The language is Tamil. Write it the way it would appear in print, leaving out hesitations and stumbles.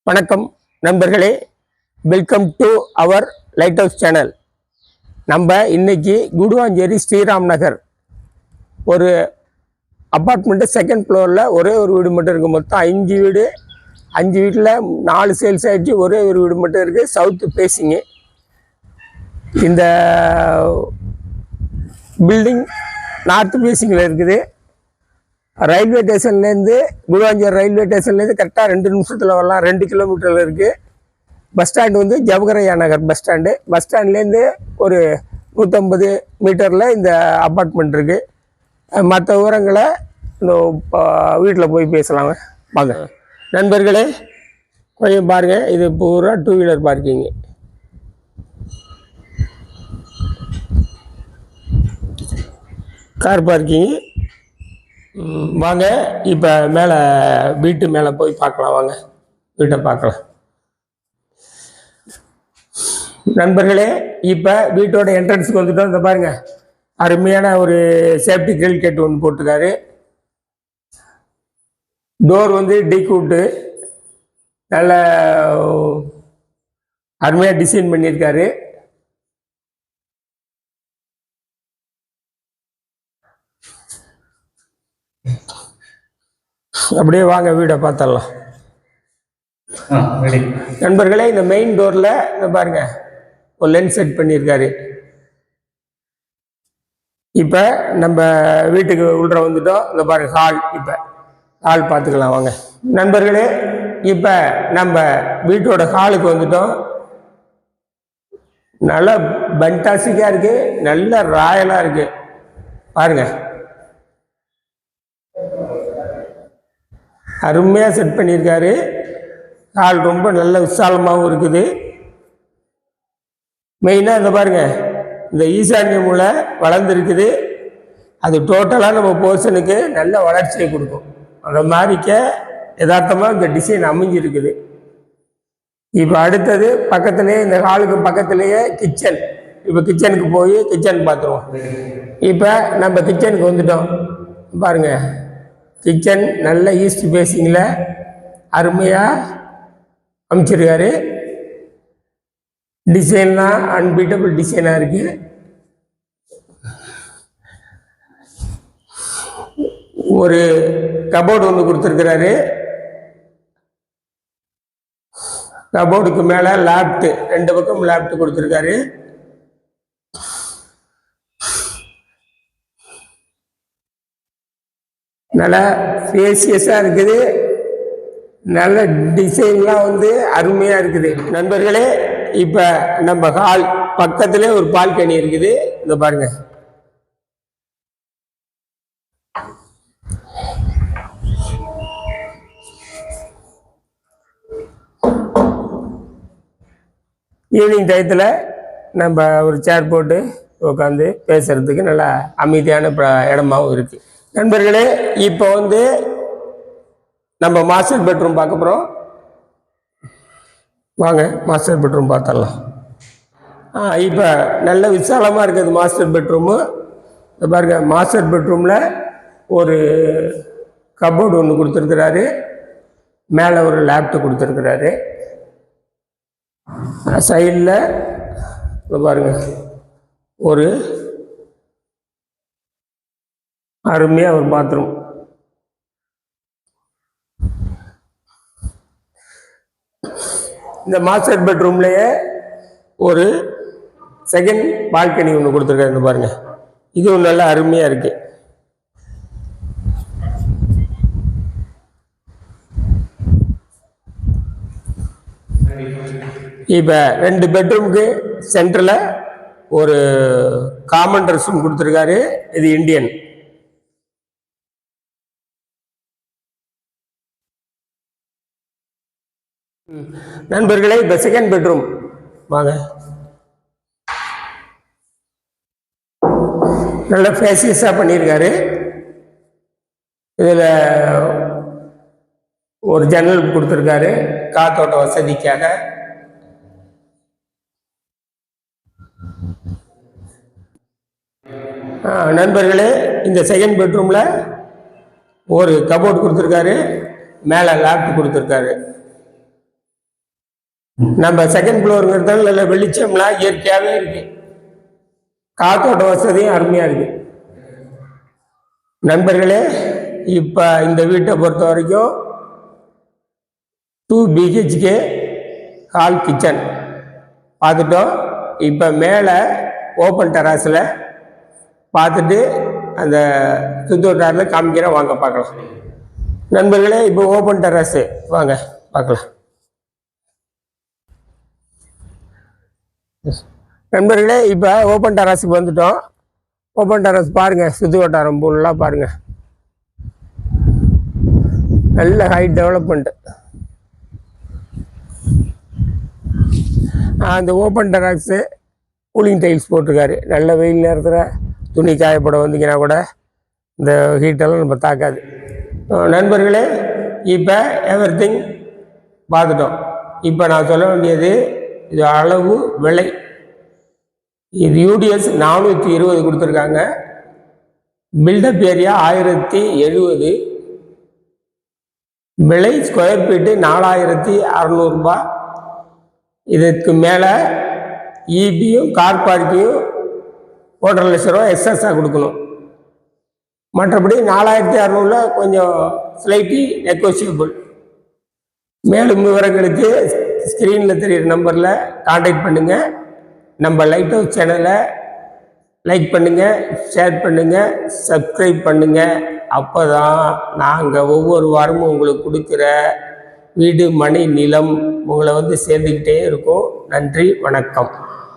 வணக்கம் நண்பர்களே, welcome to our light house channel. நம்ம இன்னைக்கு குடுவாஞ்சேரி ஸ்ரீராம் நகர் ஒரு அப்பார்ட்மெண்ட்டு செகண்ட் ஃப்ளோரில் ஒரே ஒரு வீடு மட்டும் இருக்குது. மொத்தம் 5 வீடு. 5 வீட்டில் 4 சேல்ஸ் ஆகிடுச்சு, ஒரே ஒரு வீடு மட்டும் இருக்குது. South facing. இந்த பில்டிங் நார்த்து ஃபேஸிங்கில் இருக்குது. ரயில்வே ஸ்டேஷன்லேருந்து குடுவாஞ்சேரி ரயில்வே ஸ்டேஷன்லேருந்து கரெக்டாக 2 நிமிஷத்தில் வரலாம். 2 கிலோமீட்டரில் இருக்குது. பஸ் ஸ்டாண்டு வந்து ஜவஹர்லால் நகர் பஸ் ஸ்டாண்டு. பஸ் ஸ்டாண்ட்லேருந்து ஒரு 150 மீட்டரில் இந்த அப்பார்ட்மெண்ட் இருக்குது. மற்ற விவரங்களை வீட்டில் போய் பேசலாங்க. வாங்க நண்பர்களே, கொஞ்சம் பாருங்கள். இது பூரா 2 வீலர் பார்க்கிங்கு. Car parking. வாங்க இப்போ மேலே வீட்டு மேலே போய் பார்க்கலாம். வாங்க வீட்டை பார்க்கலாம் நண்பர்களே. இப்போ வீட்டோட என்ட்ரன்ஸுக்கு வந்துட்டோம். இந்த பாருங்க, அருமையான ஒரு சேஃப்டி கிரில் கேட் ஒன்று போட்டிருக்காரு. டோர் வந்து டீக்வுட்டு நல்ல அருமையாக டிசைன் பண்ணியிருக்காரு. அப்படியே வாங்க வீடை பார்த்தரலாம் நண்பர்களே. இந்த மெயின் டோரில் இந்த பாருங்க ஒரு லென்ஸ் செட் பண்ணியிருக்காரு. இப்போ நம்ம வீட்டுக்கு உள்ள வந்துட்டோம். இந்த பாருங்க ஹால். இப்போ ஹால் பார்த்துக்கலாம் வாங்க நண்பர்களே. இப்போ நம்ம வீட்டோட ஹாலுக்கு வந்துட்டோம். நல்ல பண்டாஸ்டிக்காக இருக்குது, நல்ல ராயலாக இருக்குது. பாருங்க, அருமையாக செட் பண்ணியிருக்காரு. ஹால் ரொம்ப நல்ல விசாலமாகவும் இருக்குது. மெயினாக இந்த பாருங்கள், இந்த ஈசான்ய மூலை வளர்ந்துருக்குது. அது டோட்டலாக நம்ம போர்ஷனுக்கு நல்ல வளர்ச்சியை கொடுக்கும். அந்த மாதிரிக்க யதார்த்தமாக இந்த டிசைன் அமைஞ்சிருக்குது. இப்போ அடுத்தது பக்கத்துலேயே, இந்த ஹாலுக்கு பக்கத்துலேயே கிச்சன். இப்போ கிச்சனுக்கு போய் கிச்சன் பார்த்துருவோம். இப்போ நம்ம கிச்சனுக்கு வந்துட்டோம். பாருங்கள், கிச்சன் நல்ல ஈஸ்ட் ஃபேஸிங்கில் அருமையாக அமைச்சிருக்காரு. டிசைன்லாம் அன்பீட்டபிள் டிசைனாக இருக்குது. ஒரு கபோர்டு ஒன்று கொடுத்துருக்கிறாரு. கபோர்டுக்கு மேலே லேப்டு, 2 பக்கம் லேப்டு கொடுத்துருக்காரு. நல்லா ஃபேசியஸாக இருக்குது. நல்ல டிசைன்லாம் வந்து அருமையாக இருக்குது நண்பர்களே. இப்போ நம்ம ஹால் பக்கத்துலேயே ஒரு பால்கனி இருக்குது. இந்த பாருங்க, ஈவினிங் டயத்தில் நம்ம ஒரு சேர் போட்டு உட்காந்து பேசுகிறதுக்கு நல்லா அமைதியான இடமாவும் இருக்குது நண்பர்களே. இப்போ வந்து நம்ம மாஸ்டர் பெட்ரூம் பார்க்க போகிறோம். வாங்க மாஸ்டர் பெட்ரூம் பார்த்தரலாம். இப்போ நல்ல விசாலமாக இருக்குது மாஸ்டர் பெட்ரூமு. பாருங்க, மாஸ்டர் பெட்ரூமில் ஒரு கபோர்டு ஒன்று கொடுத்துருக்குறாரு. மேலே ஒரு லேப்டாப் கொடுத்துருக்குறாரு. சைடில் பாருங்க ஒரு அருமையாக ஒரு பாத்ரூம். இந்த மாஸ்டர் பெட்ரூம்லேயே ஒரு செகண்ட் பால்கனி ஒன்று கொடுத்துருக்காரு. பாருங்க, இதுவும் நல்லா அருமையாக இருக்கு. இப்போ 2 பெட்ரூமுக்கு சென்டரில் ஒரு காமன் ரெஸ்ட் ரூம் கொடுத்துருக்காரு. இது இந்தியன். நண்பர்களே, இப்போ செகண்ட் பெட்ரூம் வாங்க. நல்ல ஃபேசியஸாக பண்ணியிருக்காரு. இதில் ஒரு ஜன்னல் கொடுத்துருக்காரு காத்தோட்ட வசதிக்காக. நண்பர்களே, இந்த செகண்ட் பெட்ரூமில் ஒரு கபோர்டு கொடுத்துருக்காரு. மேலே லேப்டாப் கொடுத்துருக்காரு. நம்ம செகண்ட் ஃப்ளோருங்கிறதால நல்ல வெளிச்சம்லாம் இயற்கையாகவே இருக்கு, காத்தோட்ட வசதியும் அருமையாக இருக்கு. நண்பர்களே, இப்போ இந்த வீட்டை பொறுத்த வரைக்கும் 2 BHK ஹால் கிச்சன் பார்த்துட்டோம். இப்போ மேலே ஓப்பன் டெராஸில் பார்த்துட்டு அந்த சுத்தோட்டாரில் காமிக்கிறேன், வாங்க பார்க்கலாம். நண்பர்களே, இப்போ ஓப்பன் டெராஸு வாங்க பார்க்கலாம். நண்பர்களே, இப்போ ஓப்பன் டெராஸுக்கு வந்துட்டோம். ஓப்பன் டெராஸ் பாருங்கள், சுற்று வட்டாரம் ஃபுல்லாக பாருங்கள், நல்ல ஹைட் டெவலப்மெண்ட்டு. அந்த ஓப்பன் டெராக்ஸு கூலிங் டைல்ஸ் போட்டிருக்காரு. நல்ல வெயில் நேரத்தில் துணி காயப்பட வந்தீங்கன்னா கூட இந்த ஹீட்டெல்லாம் நம்ம தாக்காது. நண்பர்களே, இப்போ எவ்ரிதிங் பார்த்துட்டோம். இப்போ நான் சொல்ல வேண்டியது, இது அளவு விலை. இது UDS 420 கொடுத்துருக்காங்க. Build up area 1070. விலை ஸ்கொயர் ஃபீட்டு 4600 ரூபா. இதுக்கு மேலே EBயும் கார் பார்க்கியும் 1.5 லட்ச ரூபா எக்ஸஸாக கொடுக்கணும். மற்றபடி 4600 கொஞ்சம் ஸ்லைட்லி நெகோசியபிள். மேலும் விவரங்களுக்கு ஸ்க்ரீனில் தெரிகிற நம்பரில் கான்டாக்ட் பண்ணுங்கள். நம்ம லைட் ஹவுஸ் சேனலை லைக் பண்ணுங்கள், ஷேர் பண்ணுங்கள், சப்ஸ்கிரைப் பண்ணுங்கள். அப்போ தான் நாங்கள் ஒவ்வொரு வாரமும் உங்களுக்கு கொடுக்குற வீடு, மனை, நிலம் உங்களை வந்து சேர்ந்துக்கிட்டே இருக்கும். நன்றி, வணக்கம்.